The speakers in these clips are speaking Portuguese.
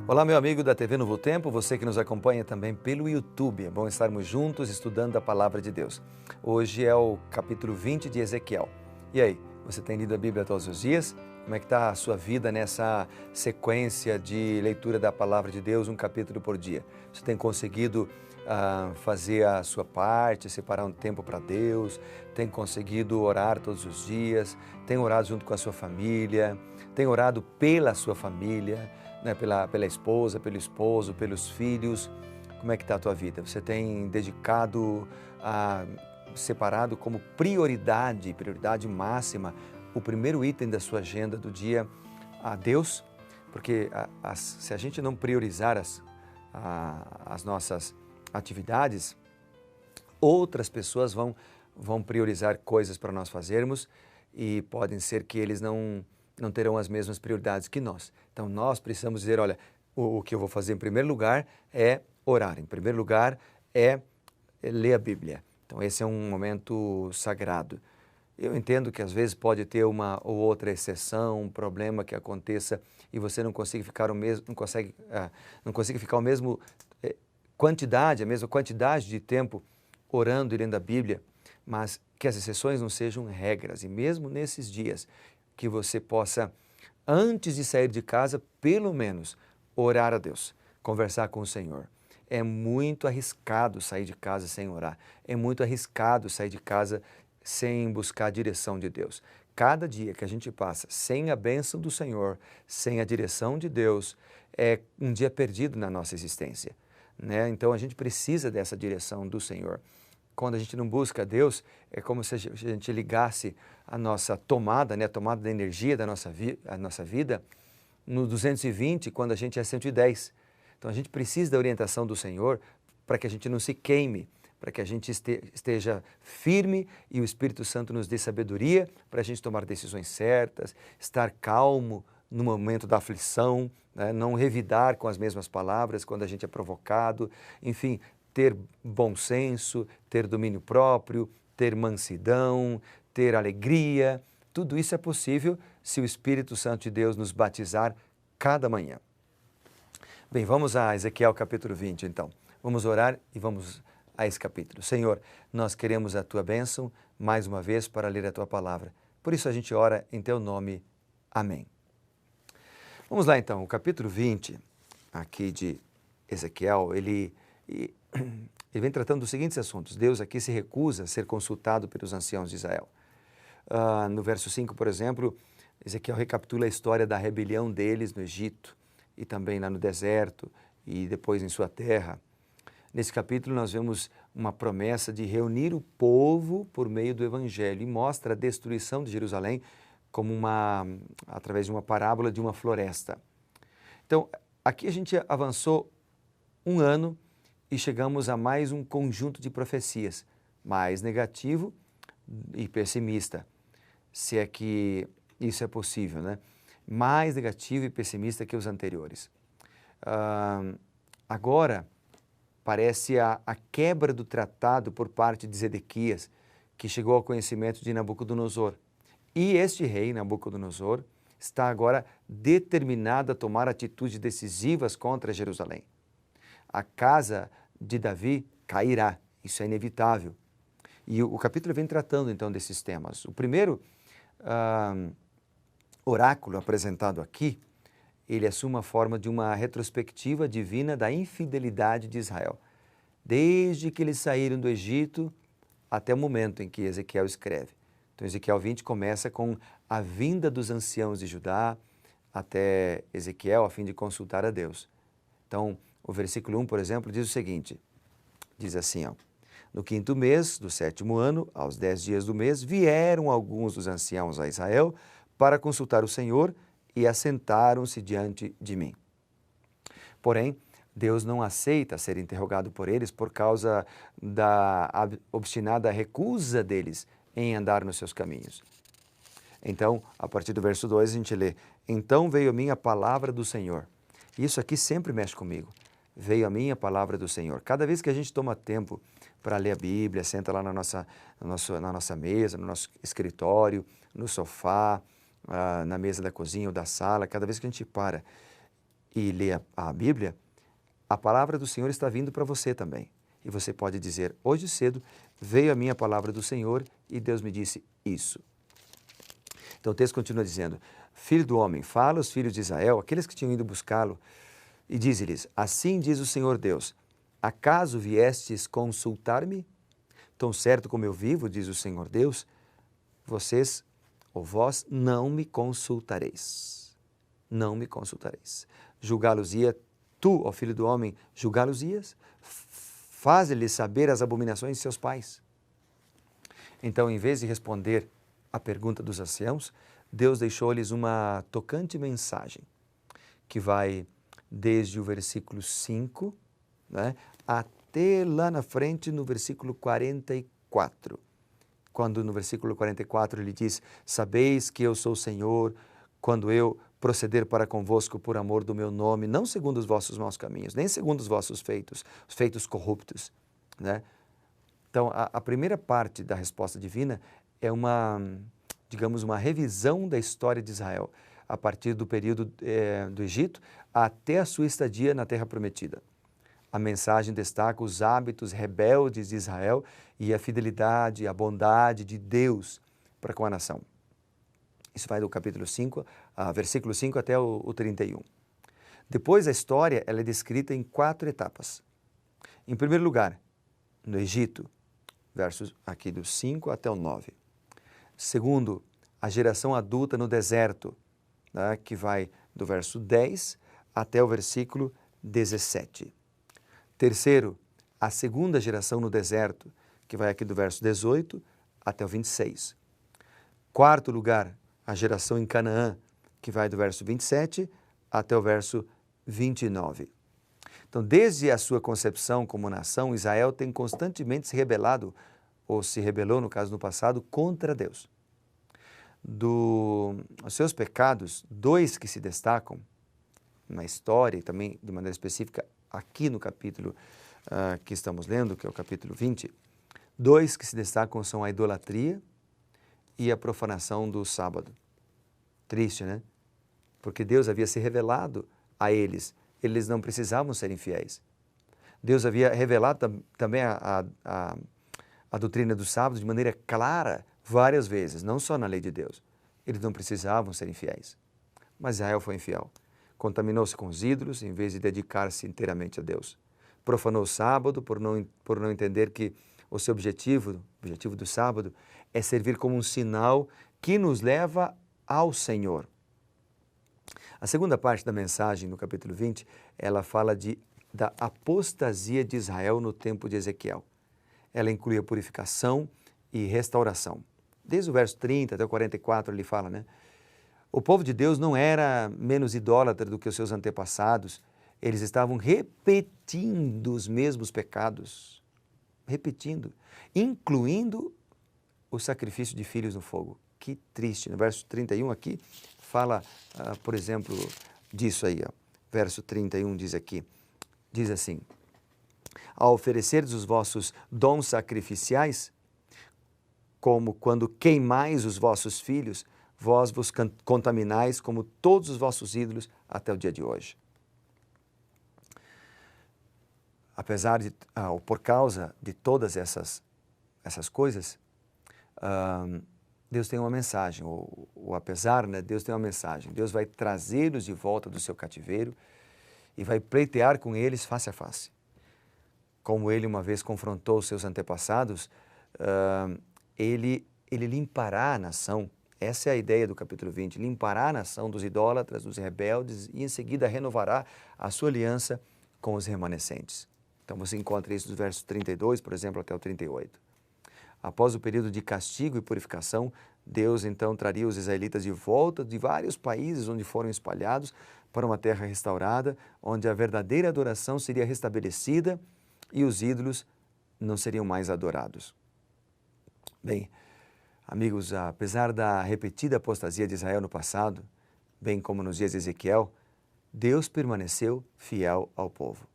Olá, meu amigo da TV Novo Tempo, você que nos acompanha também pelo YouTube. É bom estarmos juntos estudando a Palavra de Deus. Hoje é o capítulo 20 de Ezequiel. E aí, você tem lido a Bíblia todos os dias? Como é que está a sua vida nessa sequência de leitura da Palavra de Deus, um capítulo por dia? Você tem conseguido fazer a sua parte, separar um tempo para Deus? Tem conseguido orar todos os dias? Tem orado junto com a sua família? Tem orado pela sua família? Né, pela esposa, pelo esposo, pelos filhos? Como é que está a tua vida? Você tem dedicado, separado como prioridade máxima, o primeiro item da sua agenda do dia a Deus? Porque se a gente não priorizar as nossas atividades, outras pessoas vão priorizar coisas para nós fazermos e podem ser que eles não terão as mesmas prioridades que nós. Então, nós precisamos dizer, olha, o que eu vou fazer em primeiro lugar é orar, em primeiro lugar é ler a Bíblia. Então, esse é um momento sagrado. Eu entendo que às vezes pode ter uma ou outra exceção, um problema que aconteça e você não consegue ficar a mesma a mesma quantidade de tempo orando e lendo a Bíblia, mas que as exceções não sejam regras. E mesmo nesses dias, que você possa, antes de sair de casa, pelo menos orar a Deus, conversar com o Senhor. É muito arriscado sair de casa sem orar. É muito arriscado sair de casa sem buscar a direção de Deus. Cada dia que a gente passa sem a bênção do Senhor, sem a direção de Deus, é um dia perdido na nossa existência, né? Então a gente precisa dessa direção do Senhor. Quando a gente não busca Deus, é como se a gente ligasse a nossa tomada, né, a tomada da energia da nossa vida no 220, quando a gente é 110. Então a gente precisa da orientação do Senhor para que a gente não se queime, para que a gente esteja firme e o Espírito Santo nos dê sabedoria para a gente tomar decisões certas, estar calmo no momento da aflição, né, não revidar com as mesmas palavras quando a gente é provocado, enfim, ter bom senso, ter domínio próprio, ter mansidão, ter alegria. Tudo isso é possível se o Espírito Santo de Deus nos batizar cada manhã. Bem, vamos a Ezequiel capítulo 20 então. Vamos orar e vamos a esse capítulo. Senhor, nós queremos a Tua bênção mais uma vez para ler a Tua palavra. Por isso a gente ora em Teu nome. Amém. Vamos lá então, o capítulo 20 aqui de Ezequiel, ele vem tratando dos seguintes assuntos. Deus aqui se recusa a ser consultado pelos anciãos de Israel. No verso 5, por exemplo, Ezequiel recapitula a história da rebelião deles no Egito e também lá no deserto e depois em sua terra. Nesse capítulo nós vemos uma promessa de reunir o povo por meio do Evangelho e mostra a destruição de Jerusalém como através de uma parábola de uma floresta. Então, aqui a gente avançou um ano e chegamos a mais um conjunto de profecias, mais negativo e pessimista, se é que isso é possível, né? Mais negativo e pessimista que os anteriores. Agora, parece a quebra do tratado por parte de Zedequias, que chegou ao conhecimento de Nabucodonosor. E este rei, Nabucodonosor, está agora determinado a tomar atitudes decisivas contra Jerusalém. A casa de Davi cairá, isso é inevitável. E o capítulo vem tratando então desses temas. O primeiro oráculo apresentado aqui, ele assume a forma de uma retrospectiva divina da infidelidade de Israel, desde que eles saíram do Egito até o momento em que Ezequiel escreve. Então Ezequiel 20 começa com a vinda dos anciãos de Judá até Ezequiel a fim de consultar a Deus. Então, o versículo 1, por exemplo, diz o seguinte, diz assim, no 5º mês do 7º ano, aos 10 dias do mês, vieram alguns dos anciãos a Israel para consultar o Senhor e assentaram-se diante de mim. Porém, Deus não aceita ser interrogado por eles por causa da obstinada recusa deles em andar nos seus caminhos. Então, a partir do verso 2, a gente lê, então veio a mim a palavra do Senhor. Isso aqui sempre mexe comigo. Veio a mim a palavra do Senhor. Cada vez que a gente toma tempo para ler a Bíblia, senta lá na nossa mesa, no nosso escritório, no sofá, na mesa da cozinha ou da sala, cada vez que a gente para e lê a Bíblia, a palavra do Senhor está vindo para você também. E você pode dizer, hoje cedo veio a minha palavra do Senhor e Deus me disse isso. Então o texto continua dizendo, filho do homem, fala aos filhos de Israel, aqueles que tinham ido buscá-lo, e diz-lhes, assim diz o Senhor Deus, acaso viestes consultar-me? Tão certo como eu vivo, diz o Senhor Deus, vocês ou vós não me consultareis. Não me consultareis. Julgá-los-ia, tu, ó filho do homem, julgá-los-ias? Faze-lhes saber as abominações de seus pais. Então, em vez de responder à pergunta dos anciãos, Deus deixou-lhes uma tocante mensagem, que vai desde o versículo 5, né, até lá na frente no versículo 44. Quando no versículo 44 ele diz, sabeis que eu sou o Senhor, quando eu proceder para convosco por amor do meu nome, não segundo os vossos maus caminhos, nem segundo os vossos feitos, os feitos corruptos, né? Então, a primeira parte da resposta divina é digamos, uma revisão da história de Israel, a partir do período do Egito até a sua estadia na Terra Prometida. A mensagem destaca os hábitos rebeldes de Israel e a fidelidade, a bondade de Deus para com a nação. Isso vai do capítulo 5, versículo 5 até o 31. Depois a história ela é descrita em 4 etapas. Em primeiro lugar, no Egito, versos aqui do 5 até o 9. Segundo, a geração adulta no deserto, né, que vai do verso 10 até o versículo 17. Terceiro, a segunda geração no deserto, que vai aqui do verso 18 até o 26. Quarto lugar, a geração em Canaã, que vai do verso 27 até o verso 29. Então, desde a sua concepção como nação, Israel tem constantemente se rebelado, ou se rebelou, no caso no passado, contra Deus. Dos seus pecados, 2 que se destacam na história e também de maneira específica aqui no capítulo que estamos lendo, que é o capítulo 20, 2 que se destacam são a idolatria e a profanação do sábado. Triste, né? Porque Deus havia se revelado a eles não precisavam ser infiéis. Deus havia revelado também a doutrina do sábado de maneira clara várias vezes, não só na lei de Deus. Eles não precisavam ser infiéis. Mas Israel foi infiel. Contaminou-se com os ídolos em vez de dedicar-se inteiramente a Deus. Profanou o sábado por não entender que o seu objetivo do sábado, é servir como um sinal que nos leva ao Senhor. A segunda parte da mensagem, no capítulo 20, ela fala da apostasia de Israel no tempo de Ezequiel. Ela inclui a purificação e restauração. Desde o verso 30 até o 44 ele fala, né? O povo de Deus não era menos idólatra do que os seus antepassados. Eles estavam repetindo os mesmos pecados. Repetindo. Incluindo o sacrifício de filhos no fogo. Que triste. No verso 31 aqui, fala, por exemplo, disso aí. Ó. Verso 31 diz assim, ao oferecerdes os vossos dons sacrificiais, como quando queimais os vossos filhos, vós vos contaminais como todos os vossos ídolos até o dia de hoje. Apesar de, ou por causa de todas essas coisas, Deus tem uma mensagem, ou apesar, né, Deus tem uma mensagem. Deus vai trazê-los de volta do seu cativeiro e vai pleitear com eles face a face. Como ele uma vez confrontou os seus antepassados, ele limpará a nação. Essa é a ideia do capítulo 20, limpará a nação dos idólatras, dos rebeldes e em seguida renovará a sua aliança com os remanescentes. Então você encontra isso dos versos 32, por exemplo, até o 38. Após o período de castigo e purificação, Deus então traria os israelitas de volta de vários países onde foram espalhados para uma terra restaurada, onde a verdadeira adoração seria restabelecida e os ídolos não seriam mais adorados. Bem, amigos, apesar da repetida apostasia de Israel no passado, bem como nos dias de Ezequiel, Deus permaneceu fiel ao povo.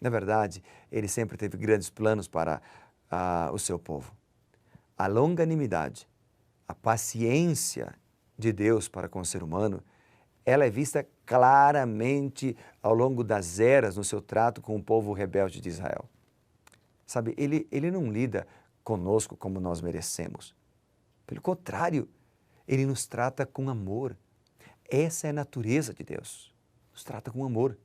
Na verdade, ele sempre teve grandes planos para o seu povo. A longanimidade, a paciência de Deus para com o ser humano, ela é vista claramente ao longo das eras no seu trato com o povo rebelde de Israel. Sabe, ele não lida conosco como nós merecemos. Pelo contrário, ele nos trata com amor. Essa é a natureza de Deus. Nos trata com amor.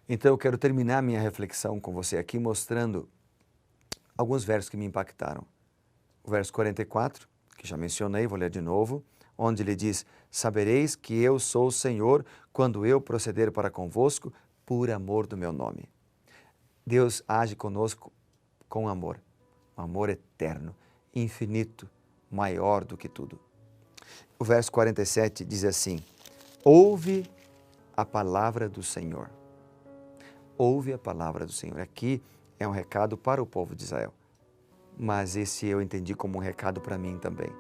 Então eu quero terminar minha reflexão com você aqui mostrando alguns versos que me impactaram. O verso 44, que já mencionei, vou ler de novo, onde ele diz: sabereis que eu sou o Senhor quando eu proceder para convosco por amor do meu nome. Deus age conosco com amor, um amor eterno, infinito, maior do que tudo. O verso 47 diz assim: ouve a palavra do Senhor. Ouve a palavra do Senhor. Aqui é um recado para o povo de Israel, mas esse eu entendi como um recado para mim também.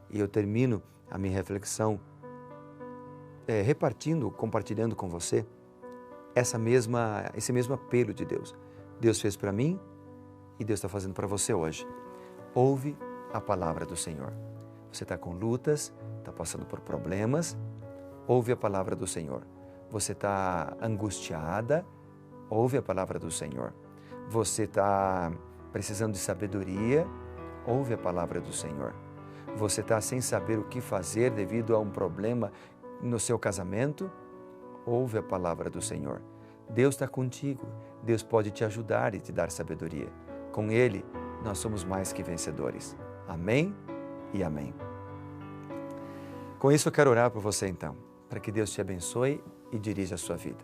E eu termino a minha reflexão compartilhando com você esse mesmo apelo de Deus. Deus fez para mim e Deus está fazendo para você hoje. Ouve a palavra do Senhor. Você está com lutas, está passando por problemas, ouve a palavra do Senhor. Você está angustiada, ouve a palavra do Senhor. Você está precisando de sabedoria, ouve a palavra do Senhor. Você está sem saber o que fazer devido a um problema no seu casamento, ouve a palavra do Senhor. Deus está contigo, Deus pode te ajudar e te dar sabedoria. Com Ele, nós somos mais que vencedores. Amém e amém. Com isso eu quero orar por você então, para que Deus te abençoe e dirija a sua vida.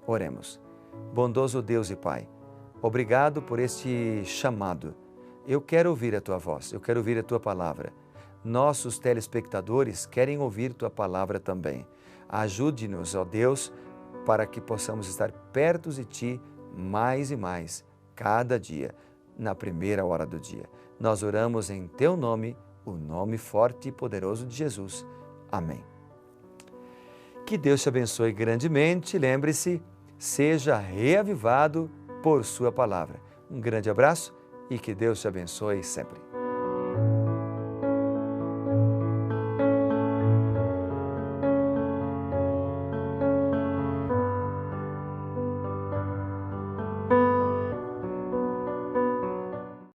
Oremos. Bondoso Deus e Pai, obrigado por este chamado. Eu quero ouvir a Tua voz, eu quero ouvir a Tua palavra. Nossos telespectadores querem ouvir Tua palavra também. Ajude-nos, ó Deus, para que possamos estar perto de Ti mais e mais, cada dia, na primeira hora do dia. Nós oramos em Teu nome, o nome forte e poderoso de Jesus. Amém. Que Deus te abençoe grandemente. Lembre-se, seja reavivado por Sua palavra. Um grande abraço e que Deus te abençoe sempre.